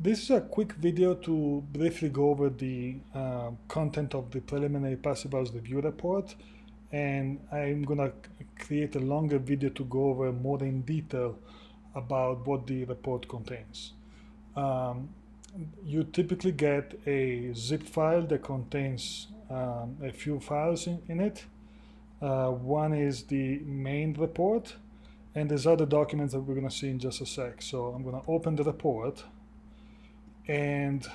This is a quick video to briefly go over the content of the preliminary passive house review report, and I'm gonna create a longer video to go over more in detail about what the report contains. You typically get a zip file that contains a few files in it. One is the main report, and there's other documents that we're gonna see in just a sec. So I'm gonna open the report. And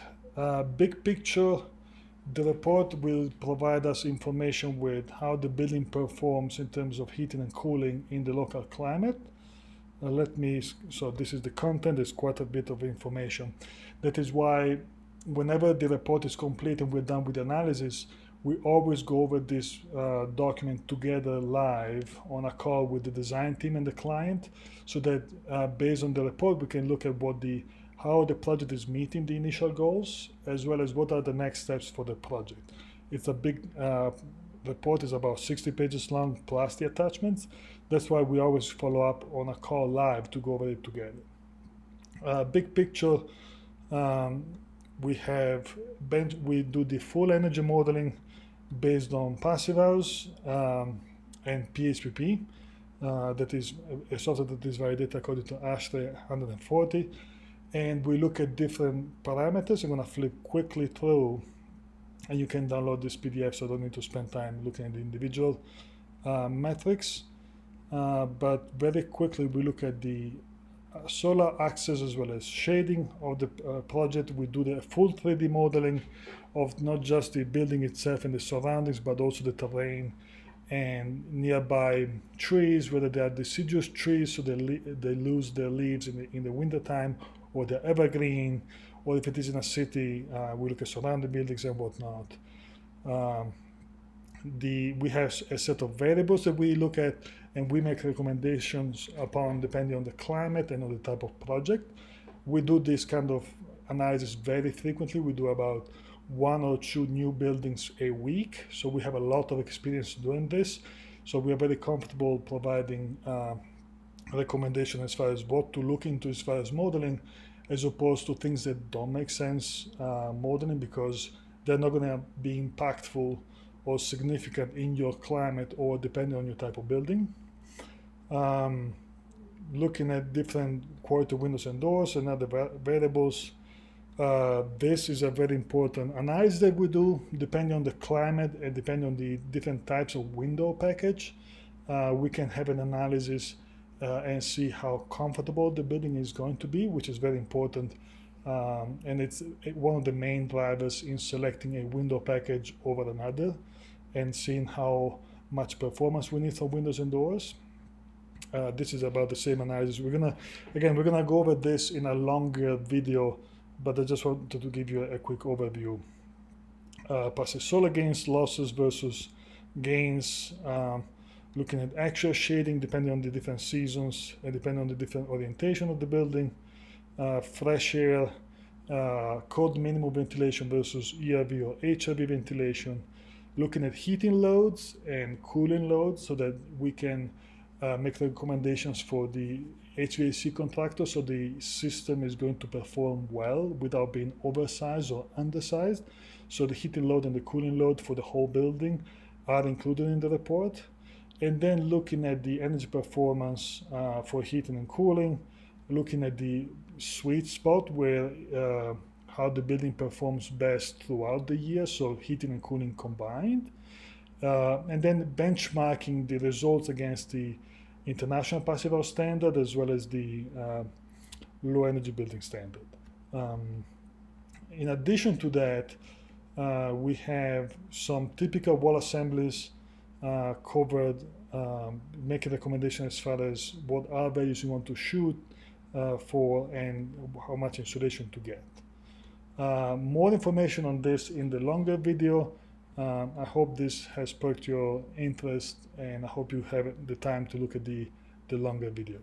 big picture, the report will provide us information with how the building performs in terms of heating and cooling in the local climate. So this is the content, there's quite a bit of information. That is why whenever the report is complete and we're done with the analysis, we always go over this document together live on a call with the design team and the client, so that based on the report, we can look at how the project is meeting the initial goals, as well as what are the next steps for the project. It's a big report, is about 60 pages long plus the attachments. That's why we always follow up on a call live to go over it together. Big picture, we do the full energy modeling based on passive house and PHPP. That is a software that is validated according to ASHRAE 140. And we look at different parameters. I'm going to flip quickly through, and you can download this PDF, so I don't need to spend time looking at the individual metrics. But very quickly, we look at the solar access as well as shading of the project. We do the full 3D modeling of not just the building itself and the surroundings, but also the terrain and nearby trees, whether they are deciduous trees, so they lose their leaves in the wintertime, or they're evergreen, or if it is in a city, we look at surrounding buildings and whatnot. We have a set of variables that we look at, and we make recommendations depending on the climate and on the type of project. We do this kind of analysis very frequently. We do about 1 or 2 new buildings a week, so we have a lot of experience doing this. So we are very comfortable providing recommendation as far as what to look into as far as modeling, as opposed to things that don't make sense modeling, because they're not going to be impactful or significant in your climate or depending on your type of building. Looking at different quality windows and doors and other variables. This is a very important analysis that we do depending on the climate and depending on the different types of window package. We can have an analysis and see how comfortable the building is going to be, which is very important. And it's one of the main drivers in selecting a window package over another and seeing how much performance we need for windows and doors. This is about the same analysis. We're gonna go over this in a longer video, but I just wanted to give you a quick overview. Passive solar gains, losses versus gains, looking at actual shading depending on the different seasons and depending on the different orientation of the building, fresh air, cold minimum ventilation versus ERV or HRV ventilation, looking at heating loads and cooling loads so that we can make recommendations for the HVAC contractor, so the system is going to perform well without being oversized or undersized. So the heating load and the cooling load for the whole building are included in the report. And then looking at the energy performance for heating and cooling, looking at the sweet spot where how the building performs best throughout the year, so heating and cooling combined. And then benchmarking the results against the International Passive House Standard as well as the Low Energy Building Standard. In addition to that, we have some typical wall assemblies covered, making recommendations as far as what R values you want to shoot for and how much insulation to get. More information on this in the longer video. I hope this has perked your interest, and I hope you have the time to look at the longer video.